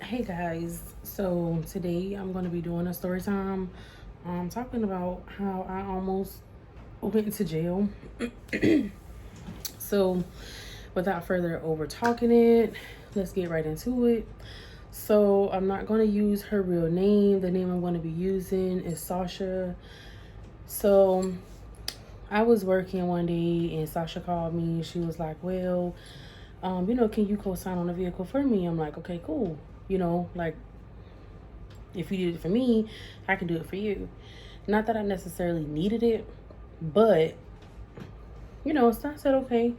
Hey guys, so today I'm going to be doing a story time, talking about how I almost went to jail. So without further over talking it, let's get right into it. So I'm not going to use her real name. The name I'm going to be using is Sasha. So I was working one day and Sasha called me. She was like, well, can you co-sign on a vehicle for me? I'm like, okay, cool. Like, if you did it for me, I can do it for you. Not that I necessarily needed it, but so I said okay.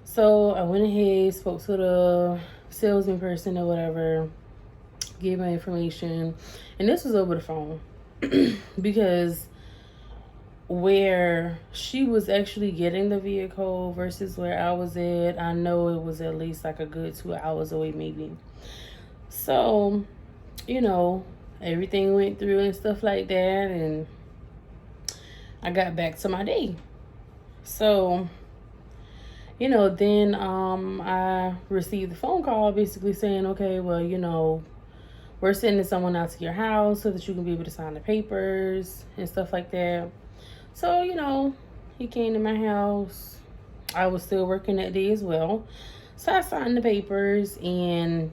So I went ahead, spoke to the salesman person or whatever, gave my information, and this was over the phone because where she was actually getting the vehicle versus where I was at, I know it was at least like a good 2 hours away, maybe. So, you know, everything went through and stuff like that, and I got back to my day. So, then I received a phone call basically saying, okay, well, we're sending someone out to your house so that you can be able to sign the papers and stuff like that. So, he came to my house. I was still working that day as well. So I signed the papers and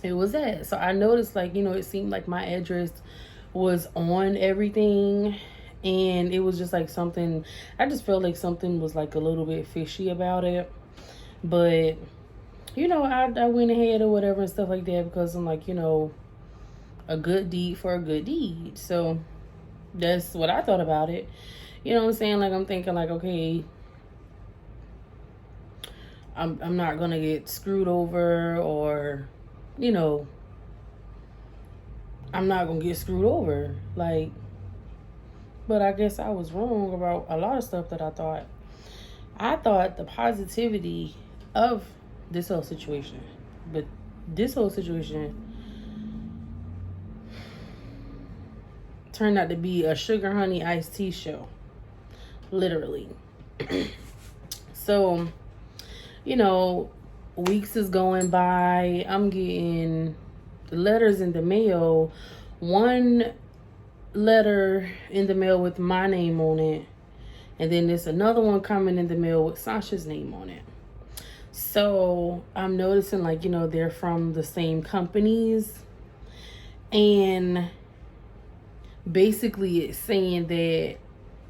it was that. So I noticed, like, it seemed like my address was on everything, and it was just like something, I just felt like something was like a little bit fishy about it. But I went ahead or whatever and stuff like that because I'm like, a good deed for a good deed. So that's what I thought about it. You know what I'm saying? Like, I'm thinking like, okay, I'm not gonna get screwed over, or you know I'm not gonna get screwed over, like. But I guess I was wrong about a lot of stuff that I thought the positivity of this whole situation. But this whole situation turned out to be a sugar honey iced tea show. Literally. So, you know, weeks is going by. I'm getting letters in the mail. One letter in the mail with my name on it. And then there's another one coming in the mail with Sasha's name on it. So I'm noticing, like, they're from the same companies. And basically it's saying that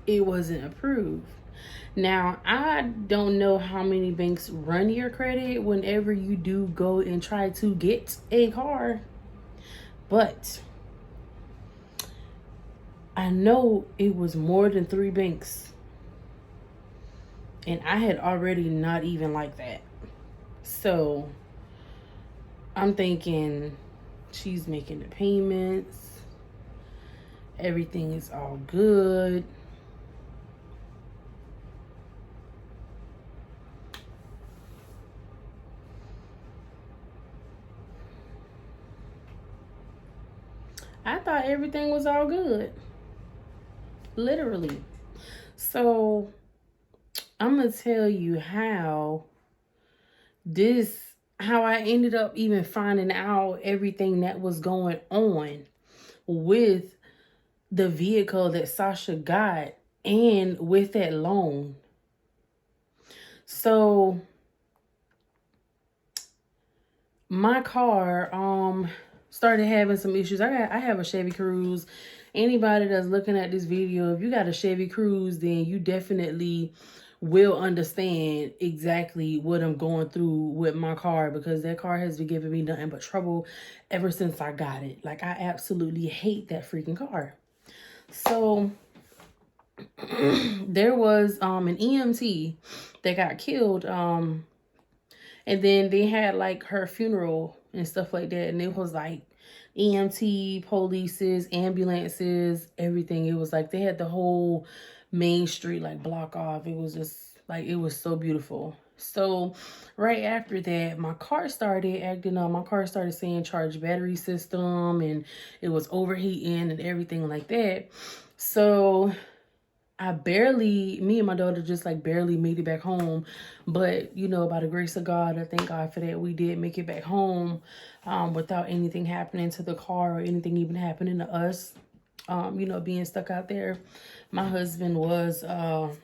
it wasn't approved. Now, I don't know how many banks run your credit whenever you do go and try to get a car. But I know it was more than 3 banks. And I had already not even like that. So I'm thinking she's making the payments. Everything is all good. I thought everything was all good. Literally. So I'm going to tell you how I ended up even finding out everything that was going on with the vehicle that Sasha got and with that loan. So my car started having some issues. I have a Chevy Cruze. Anybody that's looking at this video, if you got a Chevy Cruze, then you definitely will understand exactly what I'm going through with my car, because that car has been giving me nothing but trouble ever since I got it. Like, I absolutely hate that freaking car. So there was an EMT that got killed, and then they had like her funeral and stuff like that, and it was like EMT, polices, ambulances, everything. It was like they had the whole main street like block off. It was just like, it was so beautiful. So right after that, my car started acting up. My car started saying charged battery system, and it was overheating and everything like that. So me and my daughter just like barely made it back home. But, you know, by the grace of God, I thank God for that. We did make it back home without anything happening to the car or anything even happening to us. You know, being stuck out there. My husband was out.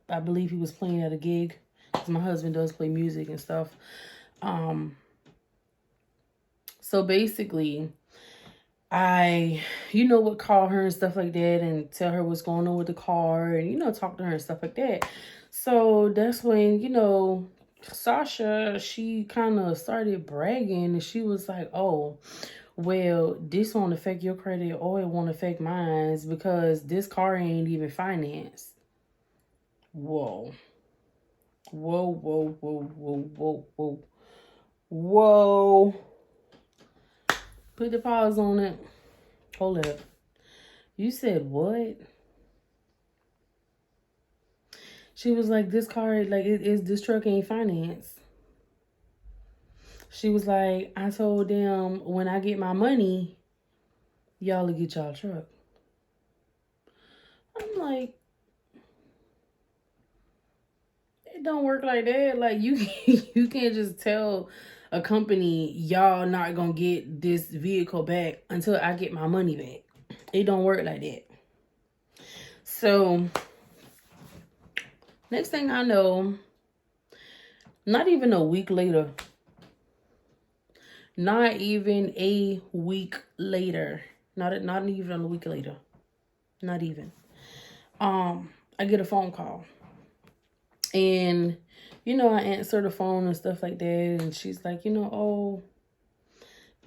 I believe he was playing at a gig, because my husband does play music and stuff. So basically, I, you know, would call her and stuff like that and tell her what's going on with the car and, you know, talk to her and stuff like that. So that's when, you know, Sasha, she kind of started bragging, and she was like, oh, well, this won't affect your credit or it won't affect mine because this car ain't even financed. Whoa. Whoa, whoa, whoa, whoa, whoa, whoa. Whoa. Put the pause on it. Hold up. You said what? She was like, this car, like, this truck ain't financed. She was like, I told them when I get my money, y'all will get y'all truck. I'm like, it don't work like that. Like, you can't just tell a company, y'all not gonna get this vehicle back until I get my money back. It don't work like that. So, next thing I know, not even a week later, not even a week later, not even a week later, not even, I get a phone call. And, you know, I answer the phone and stuff like that. And she's like, you know, oh,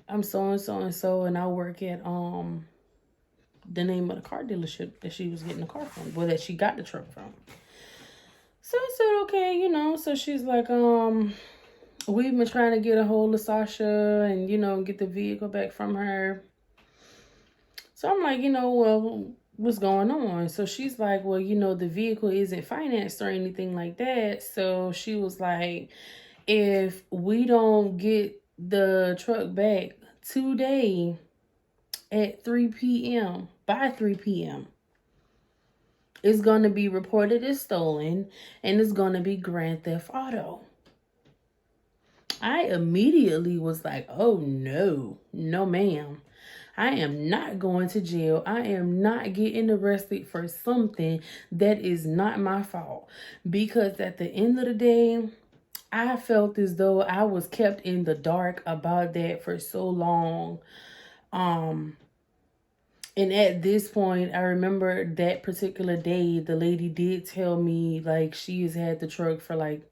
I'm so-and-so and so. And I work at the name of the car dealership that she was getting the car from. Well, that she got the truck from. So I said, okay, you know. So she's like, we've been trying to get a hold of Sasha and, you know, get the vehicle back from her. So I'm like, you know, well, what's going on? So she's like, well, you know, the vehicle isn't financed or anything like that. So she was like, if we don't get the truck back today at 3 p.m., by 3 p.m., it's going to be reported as stolen and it's going to be Grand Theft Auto. I immediately was like, oh, no, ma'am. I am not going to jail. I am not getting arrested for something that is not my fault. Because at the end of the day, I felt as though I was kept in the dark about that for so long. And at this point, I remember that particular day, the lady did tell me, like, she has had the truck for, like,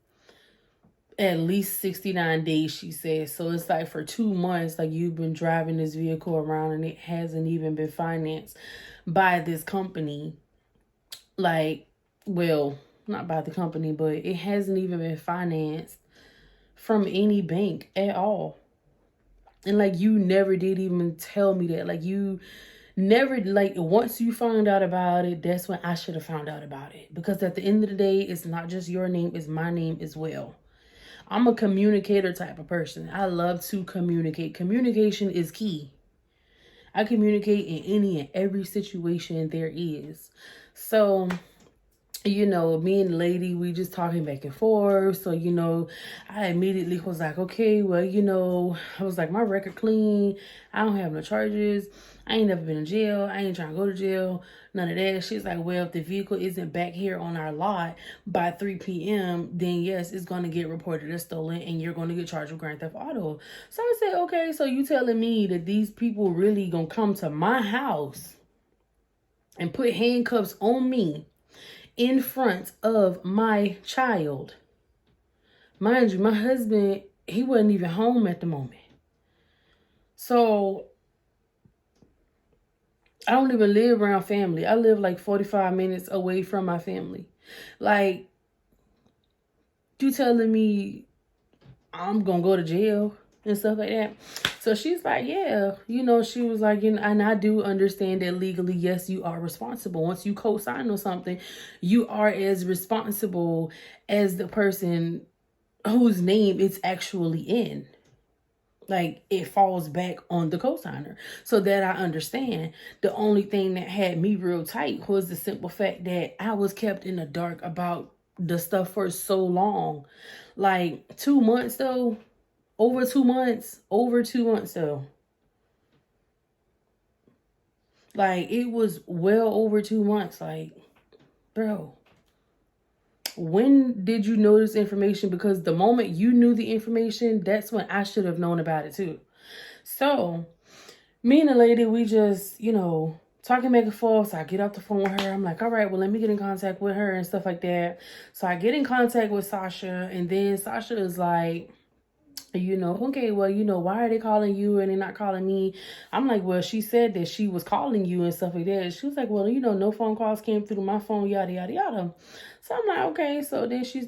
at least 69 days, she said. So it's like for 2 months, like, you've been driving this vehicle around and it hasn't even been financed by this company. Like, well, not by the company, but it hasn't even been financed from any bank at all. And, like, you never did even tell me that. Like, you never, like, once you found out about it, that's when I should have found out about it. Because at the end of the day, it's not just your name, it's my name as well. I'm a communicator type of person. I love to communicate. Communication is key. I communicate in any and every situation there is. So, you know, me and the lady, we just talking back and forth. So, you know, I immediately was like, okay, well, you know, I was like, my record clean. I don't have no charges. I ain't never been in jail. I ain't trying to go to jail. None of that. She's like, well, if the vehicle isn't back here on our lot by 3 p.m., then yes, it's going to get reported as stolen and you're going to get charged with Grand Theft Auto. So I said, okay, so you telling me that these people really going to come to my house and put handcuffs on me in front of my child? Mind you, my husband, he wasn't even home at the moment. So I don't even live around family. I live like 45 minutes away from my family. Like, you telling me I'm going to go to jail and stuff like that? So she's like, yeah, you know, she was like, and I do understand that legally, yes, you are responsible. Once you co-sign on something, you are as responsible as the person whose name it's actually in. Like, it falls back on the cosigner. So that I understand. The only thing that had me real tight was the simple fact that I was kept in the dark about the stuff for so long. Like 2 months though. Over 2 months. Over 2 months though. Like, it was well over 2 months. Like, bro, when did you know this information? Because the moment you knew the information, that's when I should have known about it too. So me and the lady, we just, talking back and forth. So I get off the phone with her. I'm like, all right, well, let me get in contact with her and stuff like that. So I get in contact with Sasha, and then Sasha is like, okay, well, why are they calling you and they're not calling me? I'm like, well, she said that she was calling you and stuff like that. She was like, well, no phone calls came through my phone, yada, yada, yada. So I'm like, okay. So then she's,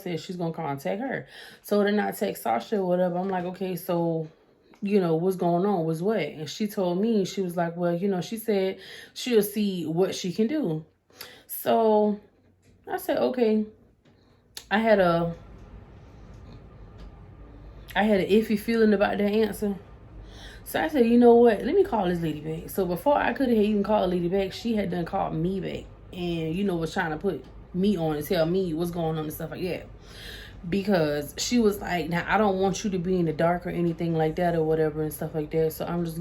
said she's going to contact her. So then I text Sasha or whatever. I'm like, okay, so, what's going on? Was what? And she told me, she was like, well, she said she'll see what she can do. So I said, okay. I had an iffy feeling about that answer. So I said, you know what? Let me call this lady back. So before I could have even called the lady back, she had done called me back. And, was trying to put me on and tell me what's going on and stuff like that. Because she was like, now, I don't want you to be in the dark or anything like that or whatever and stuff like that. So I'm just,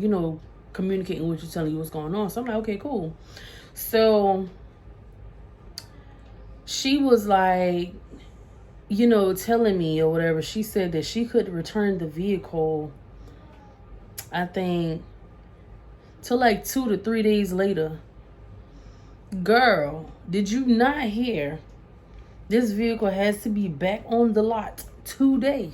communicating with you, telling you what's going on. So I'm like, okay, cool. So she was like, telling me or whatever. She said that she could return the vehicle, I think, till like 2 to 3 days later. Girl, did you not hear? This vehicle has to be back on the lot today.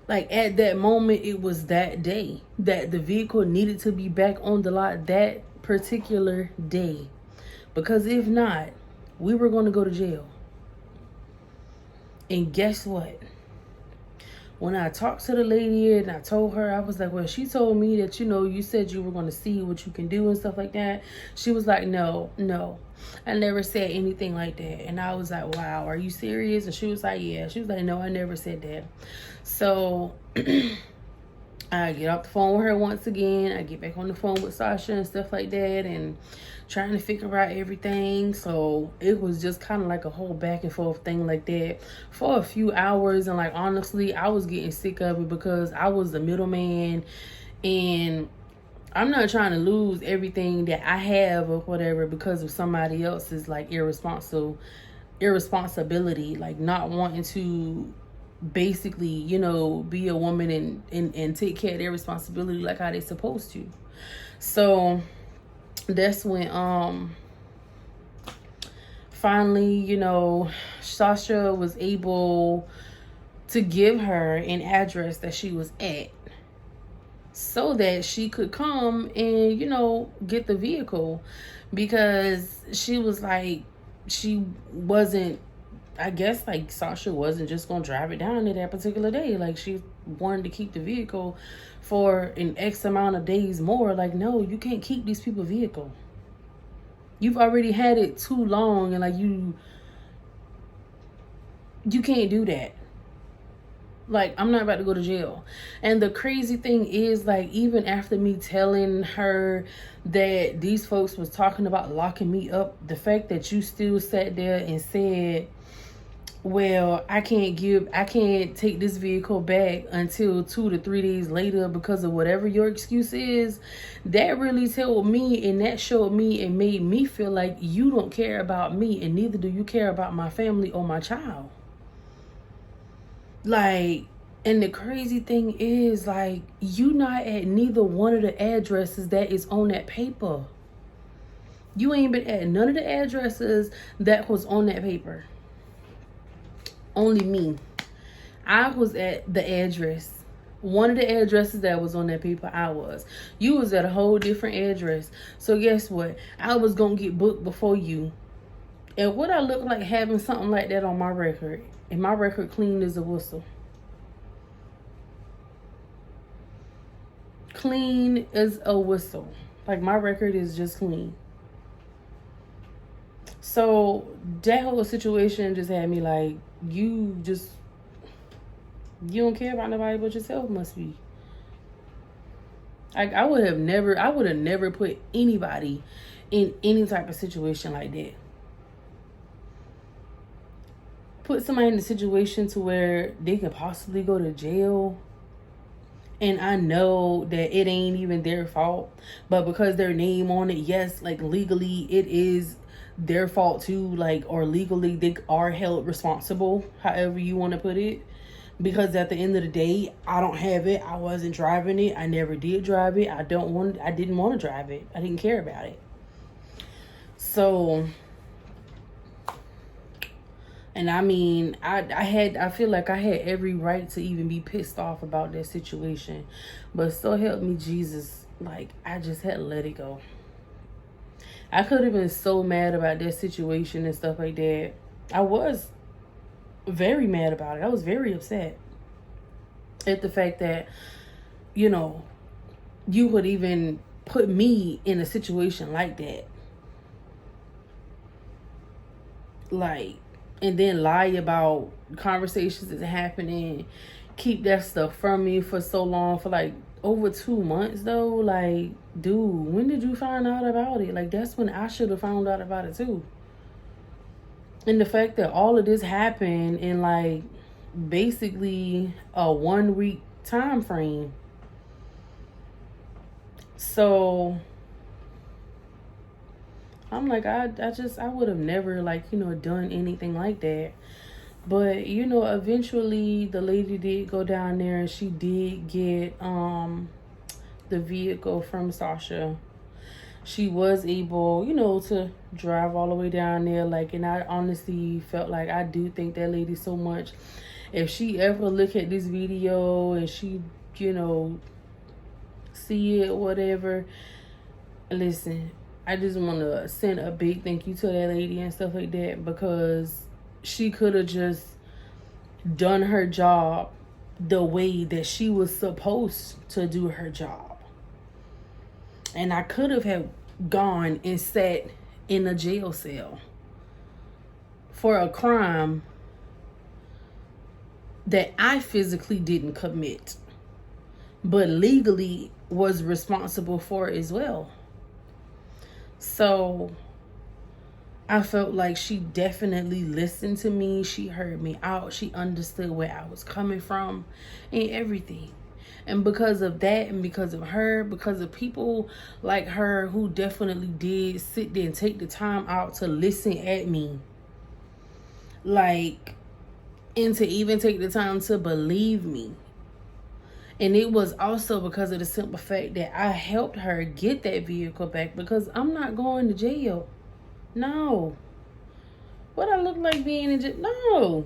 Like, at that moment, it was that day that the vehicle needed to be back on the lot that particular day. Because if not, we were going to go to jail. And guess what? When I talked to the lady and I told her, I was like, well, she told me that, you said you were going to see what you can do and stuff like that. She was like, no, I never said anything like that. And I was like, wow, are you serious? And she was like, yeah. She was like, no, I never said that. So I get off the phone with her once again. I get back on the phone with Sasha and stuff like that, and trying to figure out everything. So it was just kind of like a whole back and forth thing like that for a few hours. And like, honestly, I was getting sick of it because I was the middleman, and I'm not trying to lose everything that I have or whatever because of somebody else's like irresponsibility, like not wanting to basically, be a woman and take care of their responsibility like how they supposed to. So that's when finally, Sasha was able to give her an address that she was at so that she could come and, get the vehicle, because she was like, she wasn't, I guess, like, Sasha wasn't just gonna drive it down there that particular day. Like, she wanted to keep the vehicle for an X amount of days more. Like, no, you can't keep these people's vehicle. You've already had it too long, and like, you can't do that. Like, I'm not about to go to jail. And the crazy thing is, like, even after me telling her that these folks was talking about locking me up, the fact that you still sat there and said, well, I can't take this vehicle back until 2 to 3 days later because of whatever your excuse is, that really told me, and that showed me and made me feel like you don't care about me, and neither do you care about my family or my child. Like, and the crazy thing is, like, you not at neither one of the addresses that is on that paper. You ain't been at none of the addresses that was on that paper. Only me. I was at the address. One of the addresses that was on that paper, I was. You was at a whole different address. So guess what? I was going to get booked before you. And what I look like having something like that on my record? And my record clean as a whistle. Clean as a whistle. Like, my record is just clean. So that whole situation just had me like, you just, You don't care about nobody but yourself, must be. I would have never put anybody in any type of situation like that. Put somebody in a situation to where they could possibly go to jail. And I know that it ain't even their fault. But because their name on it, yes, like legally it is their fault too. Like, or legally they are held responsible, however you want to put it. Because at the end of the day, I don't have it. I wasn't driving it. I never did drive it. I didn't want to drive it. I didn't care about it. So, and I mean, I feel like I had every right to even be pissed off about that situation. But so help me Jesus, like, I just had to let it go. I could have been so mad about that situation and stuff like that. I was very mad about it. I was very upset at the fact that, you know, you would even put me in a situation like that. Like, and then lie about conversations that's happening, keep that stuff from me for so long, for like over 2 months though. Like, dude, when did you find out about it? Like, that's when I should have found out about it too. And the fact that all of this happened in like basically a 1 week time frame. So I'm like, I would have never, like, you know, done anything like that. But, you know, eventually the lady did go down there and she did get the vehicle from Sasha. She was able, you know, to drive all the way down there. Like, and I honestly felt like, I do think that lady so much. If she ever look at this video and she, you know, see it, whatever, listen, I just want to send a big thank you to that lady and stuff like that, because she could have just done her job the way that she was supposed to do her job. And I could have gone and sat in a jail cell for a crime that I physically didn't commit, but legally was responsible for as well. So I felt like she definitely listened to me. She heard me out. She understood where I was coming from and everything. And because of that, and because of her, because of people like her who definitely did sit there and take the time out to listen at me, like, and to even take the time to believe me. And it was also because of the simple fact that I helped her get that vehicle back, because I'm not going to jail. No. What I look like being in jail? No.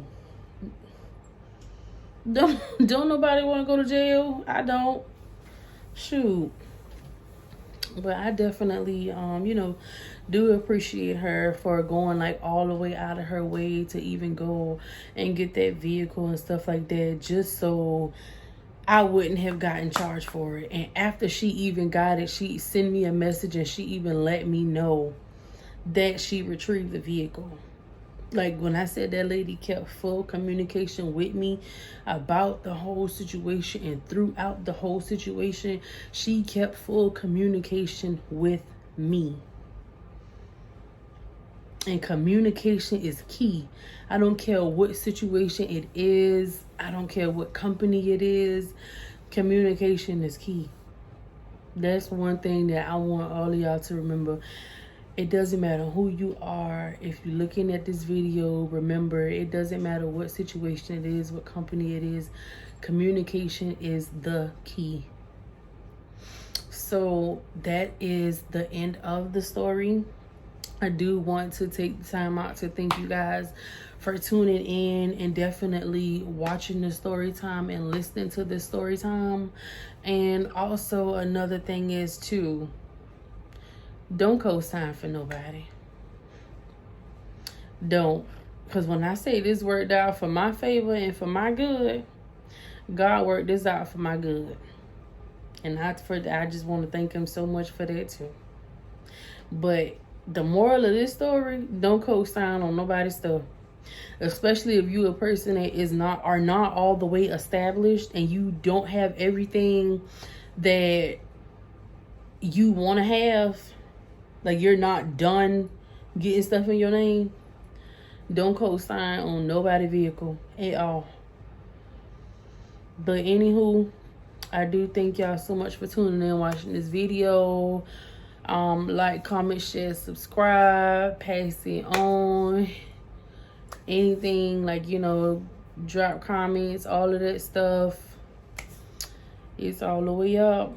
Don't nobody want to go to jail. I don't. Shoot. But I definitely, you know, do appreciate her for going like all the way out of her way to even go and get that vehicle and stuff like that, just so I wouldn't have gotten charged for it. And after she even got it, she sent me a message and she even let me know that she retrieved the vehicle. Like, when I said that lady kept full communication with me about the whole situation, and throughout the whole situation, she kept full communication with me. And communication is key. I don't care what situation it is. I don't care what company it is. Communication is key. That's one thing that I want all of y'all to remember. It doesn't matter who you are. If you're looking at this video, remember, it doesn't matter what situation it is, what company it is. Communication is the key. So that is the end of the story. I do want to take the time out to thank you guys for tuning in and definitely watching the story time and listening to the story time. And also another thing is too, don't co-sign for nobody. Don't. Because when I say this worked out for my favor and for my good, God worked this out for my good. And I just want to thank him so much for that too. But the moral of this story, don't co-sign on nobody's stuff. especially if you a person that are not all the way established and you don't have everything that you want to have. Like, you're not done getting stuff in your name. Don't co-sign on nobody's vehicle at all. But anywho, I do thank y'all so much for tuning in, watching this video. Like, comment, share, subscribe, pass it on. Anything, like, you know, drop comments, all of that stuff. It's all the way up.